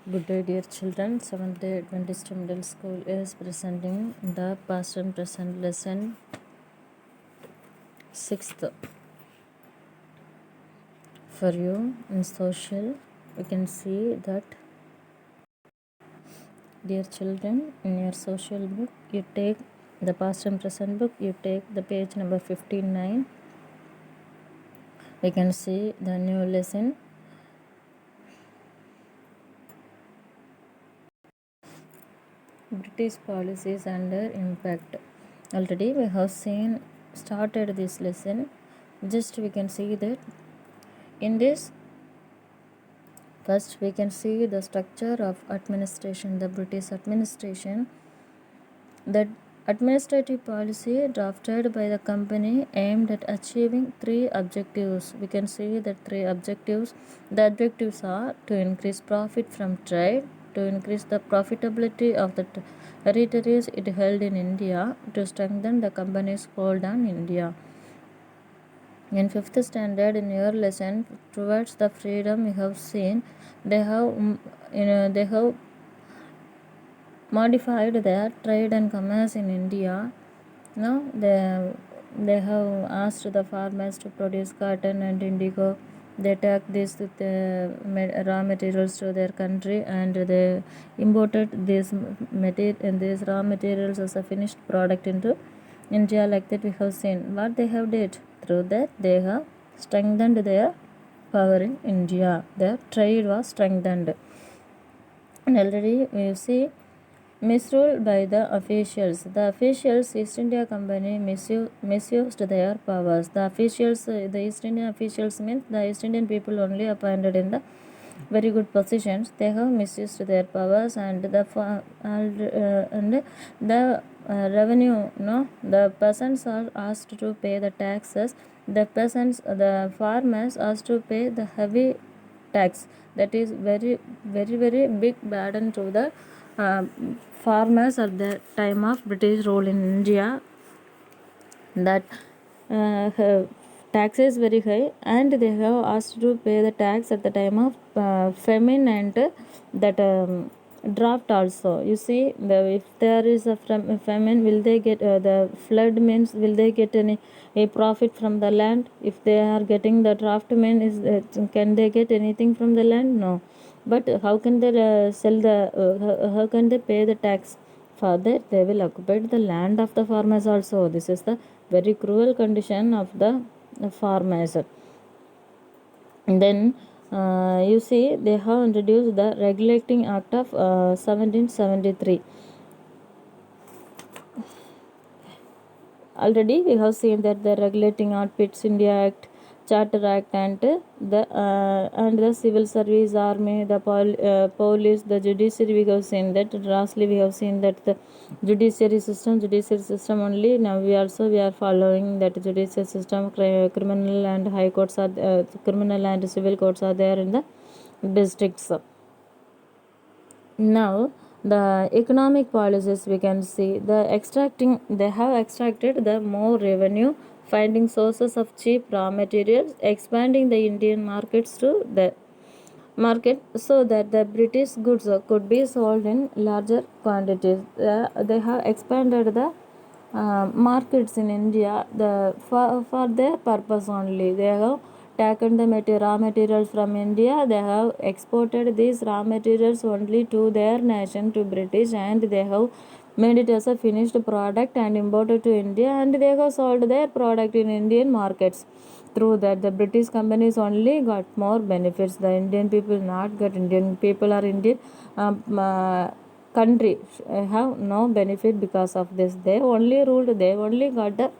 Good day, dear children. Seventh day Adventist Middle School is presenting the past and present lesson. Sixth for you in social. We can see that, dear children, in your social book, you take the past and present book. You take the page number 59. We can see the new lesson. British policies under impact. Already we have started this lesson. Just we can see that in this first we can see the structure of administration. The British administration, the administrative policy drafted by the company aimed at achieving three objectives. We can see the three objectives. The objectives are to increase profit from trade, to increase the profitability of the territories it held in India, to strengthen the company's hold on India. In fifth standard, in your lesson towards the freedom, we have seen they have modified their trade and commerce in India. Now they have asked the farmers to produce cotton and indigo. They took these raw materials to their country, and they imported these raw materials as a finished product into India. Like that, we have seen what they have did. Through that, they have strengthened their power in India. Their trade was strengthened. And already we see misruled by the officials. The officials, East India Company misused their powers. The officials, the East Indian officials means the East Indian people only appointed in the very good positions. They have misused their powers, and the revenue. No, the peasants are asked to pay the taxes. The farmers asked to pay the heavy tax. That is very big burden to the farmers at the time of British rule in India. That tax is very high, and they have asked to pay the tax at the time of famine and that draft also. You see, if there is a famine, will they get the flood means will they get any a profit from the land? If they are getting the draft mean, can they get anything from the land? No. But how can they sell the how can they pay the tax? Further, they will occupy the land of the farmers also. This is the very cruel condition of the farmers. Then you see, they have introduced the Regulating Act of 1773. Already we have seen that the Regulating Act, Pitt's India Act, Charter Act, and the Civil Service, Army, the police, the judiciary. We have seen that. Lastly, we have seen that the judiciary system only. Now we are following that judiciary system. Criminal and high courts are criminal and civil courts are there in the districts. Now the economic policies, we can see they have extracted the more revenue, finding sources of cheap raw materials, expanding the Indian markets to the market so that the British goods could be sold in larger quantities. They have expanded the markets in India for their purpose only. They have taken the raw materials from India. They have exported these raw materials only to their nation, to British, and they have made it as a finished product and imported to India, and they have sold their product in Indian markets. Through that, the British companies only got more benefits. The Indian people not got. Indian people are Indian country have no benefit because of this. They only ruled. They only got the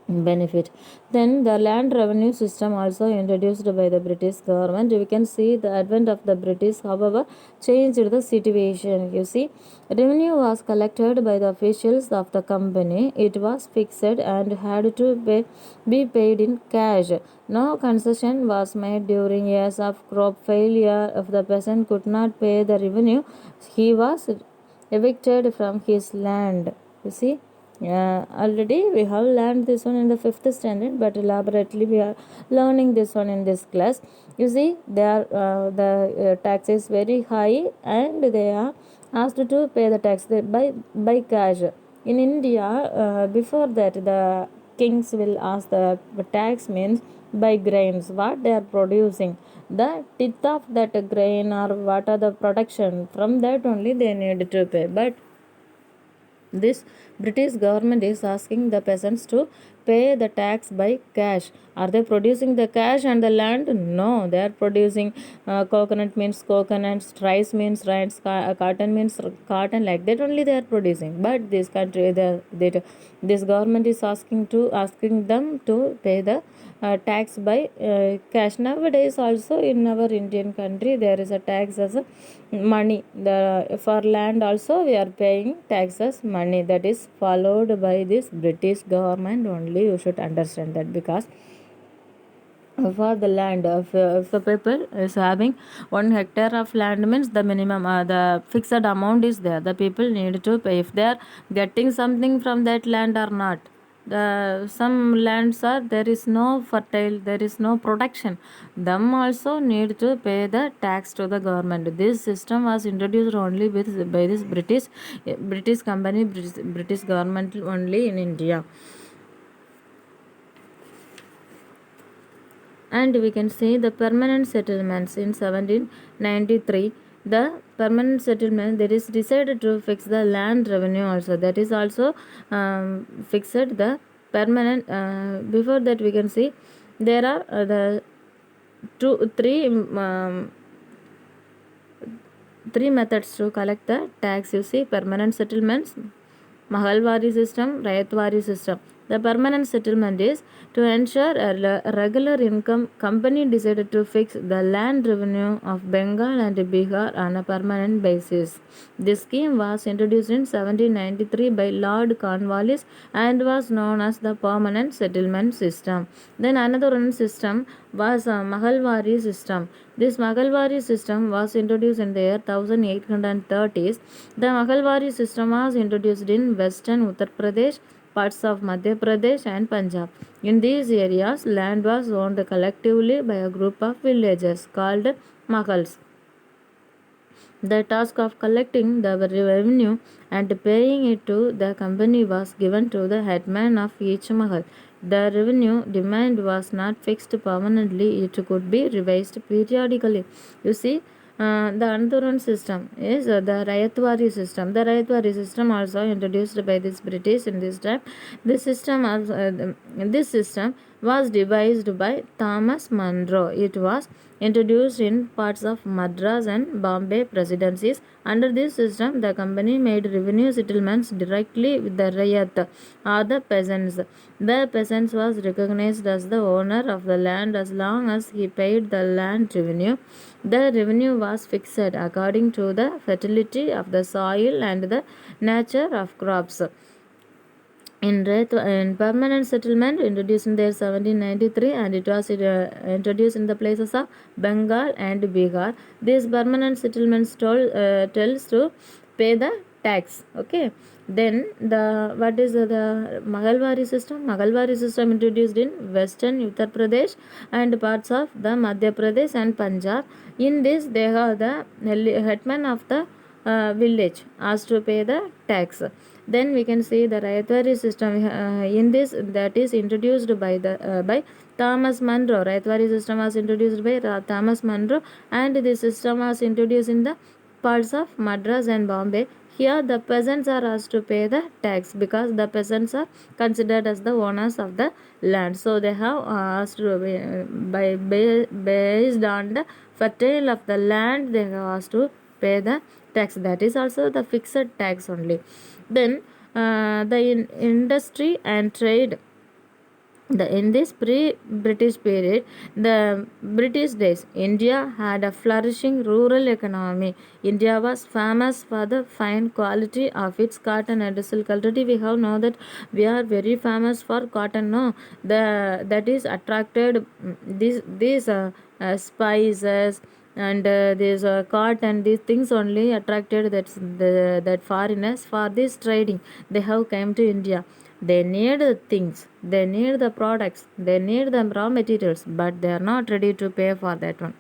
benefit. Then the land revenue system also introduced by the British government. We can see the advent of the British, however, changed the situation. You see, revenue was collected by the officials of the company. It was fixed and had to be paid in cash. No concession was made during years of crop failure. If the peasant could not pay the revenue, he was evicted from his land. You see, Already we have learned this one in the 5th standard, but elaborately we are learning this one in this class. You see, they are the tax is very high, and they are asked to pay the tax by cash. In India, before that, the kings will ask the tax means by grains what they are producing, the teeth of that grain or what are the production, from that only they need to pay. But this British government is asking the peasants to pay the tax by cash. Are they producing the cash and the land? No, they are producing coconut means coconuts, rice means rice, cotton means cotton, like that only they are producing. But this country, this government is asking them to pay the tax by cash. Nowadays, also in our Indian country, there is a tax as a money. The for land also we are paying taxes money. That is followed by this British government only. You should understand that, because for the land, if the people is having 1 hectare of land means the minimum, the fixed amount is there, the people need to pay if they are getting something from that land or not. The some lands are there is no fertile, there is no protection, them also need to pay the tax to the government. This system was introduced only by this British company, British government only in India. And we can say the permanent settlements in 1793. The permanent settlement, that is decided to fix the land revenue also, that is also fixed the permanent. Before that we can see there are the three methods to collect the tax. You see, permanent settlements, Mahalwari system, Rayatwari system. The permanent settlement is to ensure a regular income. Company decided to fix the land revenue of Bengal and Bihar on a permanent basis. This scheme was introduced in 1793 by Lord Cornwallis and was known as the permanent settlement system. Then another one system was a Mahalwari system. This Mahalwari system was introduced in the year 1830s. The Mahalwari system was introduced in western Uttar Pradesh, parts of Madhya Pradesh and Punjab. In these areas, land was owned collectively by a group of villagers called Mahals. The task of collecting the revenue and paying it to the company was given to the headman of each mahal. The revenue demand was not fixed permanently, it could be revised periodically. You see, the another one system is the Rayatwari system. The Rayatwari system also introduced by this British in this time. This system was devised by Thomas Munro. It was introduced in parts of Madras and Bombay presidencies. Under this system, the company made revenue settlements directly with the Rayat or the peasants. The peasants was recognized as the owner of the land as long as he paid the land revenue. The revenue was fixed according to the fertility of the soil and the nature of crops. In permanent settlement introduced in the year 1793, and it was introduced in the places of Bengal and Bihar. These permanent settlements tells to pay the tax. Okay. Then the what is the Mahalwari system? Mahalwari system introduced in western Uttar Pradesh and parts of the Madhya Pradesh and Punjab. In this, they have the headman of the village asked to pay the tax. Then we can see the Rayatwari system. In this, that is introduced by Thomas Munro. Rayatwari system was introduced by Thomas Munro, and this system was introduced in the parts of Madras and Bombay. Here the peasants are asked to pay the tax because the peasants are considered as the owners of the land. So they have asked based on the fertile of the land, they have asked to pay the tax. That is also the fixed tax only. Then the industry and trade. In this pre-British period, the British days, India had a flourishing rural economy. India was famous for the fine quality of its cotton and silk. Already we have know that we are very famous for cotton. No, that is attracted these spices, and this cart and these things only attracted that foreigners for this trading. They have come to India. They need the things, they need the products, they need the raw materials, but they are not ready to pay for that one.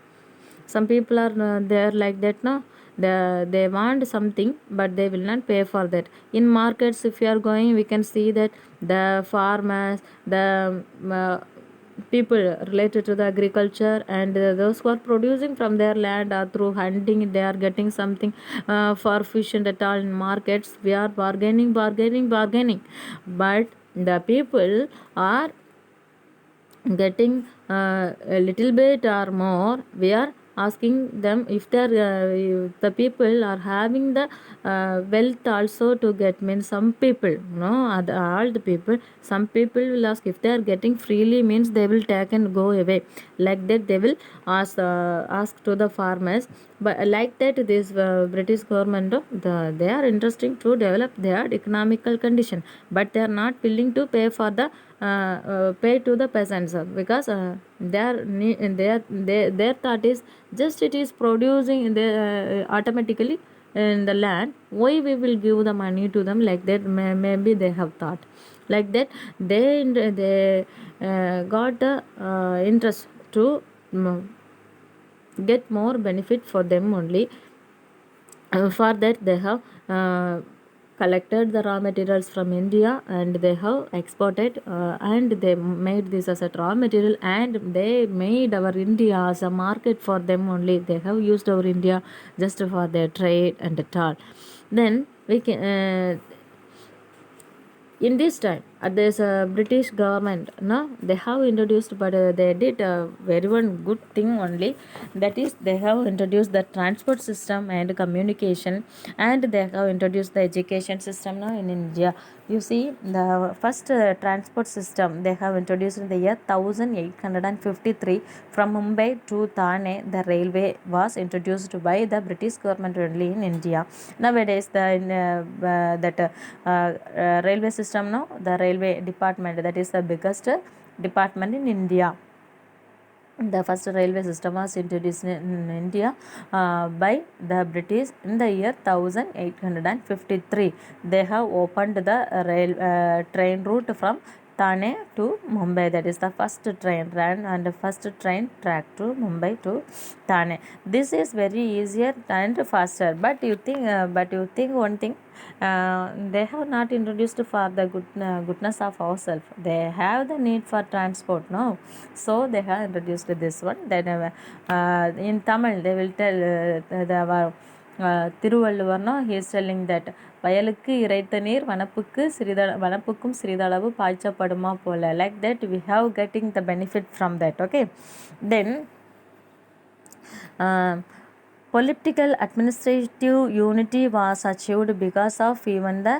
Some people are there like that, no, they want something but they will not pay for that. In markets, if you are going, we can see that the farmers, the people related to the agriculture, and those who are producing from their land or through hunting, they are getting something for fish and at all. In markets we are bargaining, but the people are getting a little bit or more. We are asking them if they are the people are having the wealth also to get, means some people, no, all the people, some people will ask if they are getting freely, means they will take and go away. Like that they will ask to the farmers. But like that, this British government, they are interesting to develop their economical condition, but they are not willing to pay for the pay to the peasants, because their thought is just it is producing in the automatically in the land, why we will give the money to them. Like that, maybe they have thought like that. They got the interest to get more benefit for them only. For that they have collected the raw materials from India, and they have exported, and they made this as a raw material, and they made our India as a market for them only. They have used our India just for their trade and all. Then we can in this time, there's a British government, no, they have introduced, but they did a very one good thing only. That is, they have introduced the transport system and communication, and they have introduced the education system now in India. You see, the first transport system they have introduced in the year 1853. From Mumbai to Thane, the railway was introduced by the British government only in India. Nowadays, railway system, no, the railway department, that is the biggest department in India. The first railway system was introduced in India by the British in the year 1853. They have opened the train route from Thane to Mumbai. That is the first train ran, and the first train track to Mumbai to Thane. This is very easier and faster. But you think one thing, they have not introduced for the goodness of ourselves. They have the need for transport, no, so they have introduced this one. Then in Tamil they will tell the Thiruvalluvar, no, he is telling that வயலுக்கு இறைத்த நீர் வனப்புக்கும் சிறிதளவு பாய்ச்சப்படுமா போல. Like that we have getting the benefit from that. Okay, then political administrative unity was achieved because of even the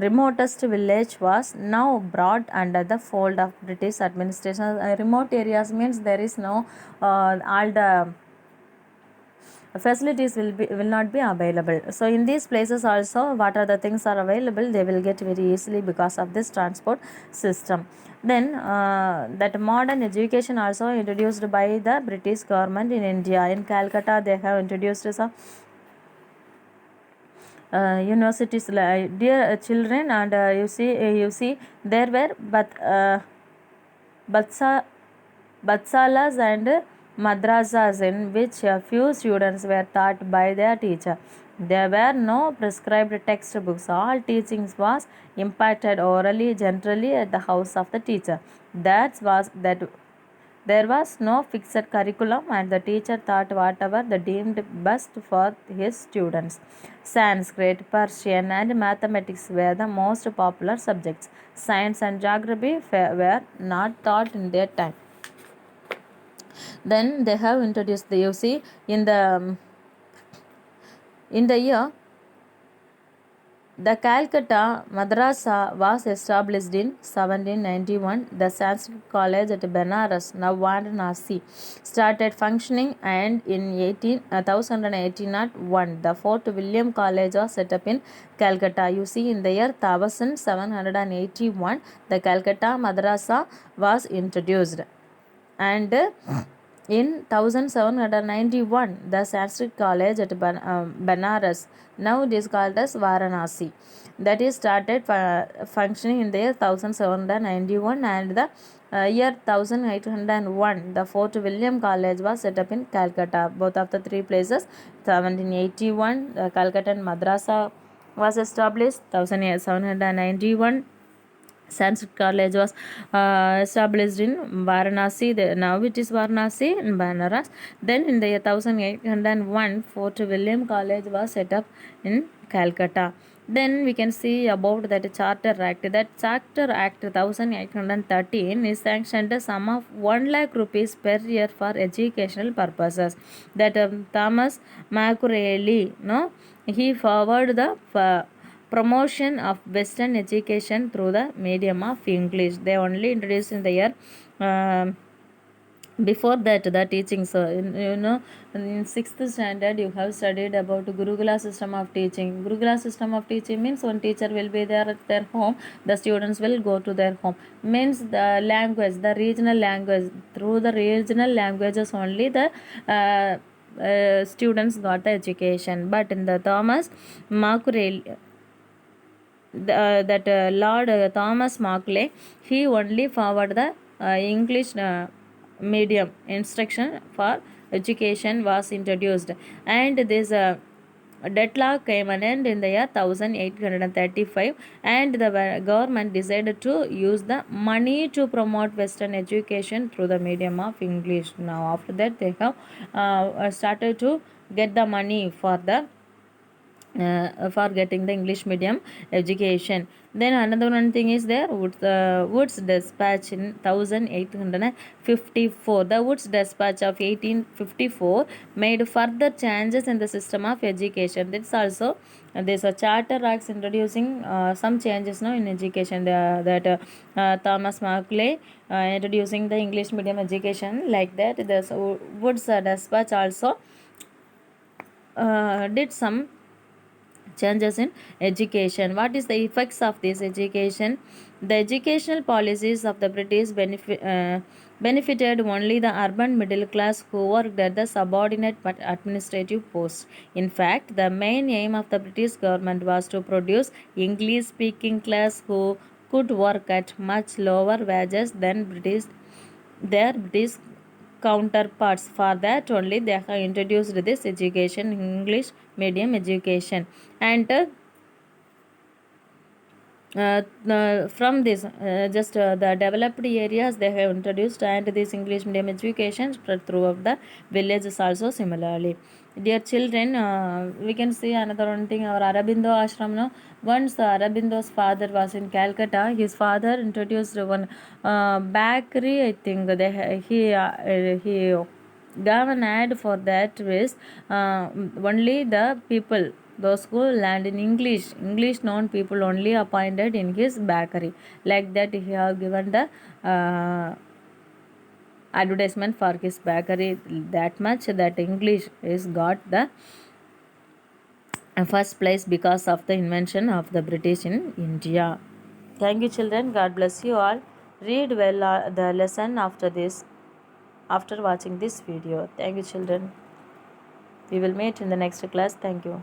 remotest village was now brought under the fold of British administration. Remote areas means there is no all the facilities will not be available. So in these places also, what are the things are available, they will get very easily because of this transport system. Then that modern education also introduced by the British government in India. In Calcutta they have introduced some universities, dear children, and you see there were Batsalas and madrasas in which a few students were taught by their teacher. There were no prescribed textbooks. All teachings was imparted orally, generally at the house of the teacher. That there was no fixed curriculum, and the teacher taught whatever the deemed best for his students. Sanskrit, Persian, and mathematics were the most popular subjects. Science and geography were not taught in their time. Then they have introduced the, you see, in the year the Calcutta Madrasa was established in 1791. The Sanskrit College at Benares, now Varanasi, started functioning, and in 1801 the Fort William College was set up in Calcutta. You see, in the year 1781 the Calcutta Madrasa was introduced, and In 1791, the Sanskrit College at Banaras, now it is called as Varanasi, that is started functioning in the year 1791, and the year 1801, the Fort William College was set up in Calcutta. Both of the three places, 1781, Calcutta and Madrasa was established, 1791. Sanskrit College was established in Varanasi. Now it is Varanasi in Banaras. Then in the year 1801, Fort William College was set up in Calcutta. Then we can see about that Charter Act. That Charter Act 1813 is sanctioned a sum of 1 lakh rupees per year for educational purposes. That Thomas Machiavelli, no, he forwarded the promotion of Western education through the medium of English. They only introduced in the year. Before that, the teachings, in sixth standard, you have studied about Gurukula system of teaching. Gurukula system of teaching means one teacher will be there at their home, the students will go to their home. Means the language, the regional language, through the regional languages only the students got the education. But in the Thomas Machiavelli, that Lord Thomas Macaulay, he only forward the English medium instruction for education was introduced, and this deadlock came an end in the year 1835, and the government decided to use the money to promote Western education through the medium of English. Now after that, they have started to get the money for getting the English medium education. Then another one thing is there, Wood's Dispatch in 1854. The Wood's Dispatch of 1854 made further changes in the system of education. That's also there's a charter acts introducing some changes now in education. That Thomas Macaulay introducing the English medium education, like that. There's Wood's Dispatch also did some changes in education. What is the effects of this education? The educational policies of the British benefited only the urban middle class who worked at the subordinate but administrative posts. In fact, the main aim of the British government was to produce English speaking class who could work at much lower wages than their British counterparts. For that only they have introduced this education, English medium education. And from this just the developed areas they have introduced, and this English medium education spread throughout the villages also similarly. Dear children, we can see another one thing, our Aurobindo ashram. No? Once Aurobindo's father was in Calcutta, his father introduced one bakery, I think. He gave an ad for that is only the people, those who learned in English known people only appointed in his bakery. Like that, he have given the advertisement for his bakery, that much that English is got the first place because of the invention of the British in India. Thank you, children. God bless you all. Read well the lesson after watching this video. Thank you, children. We will meet in the next class. Thank you.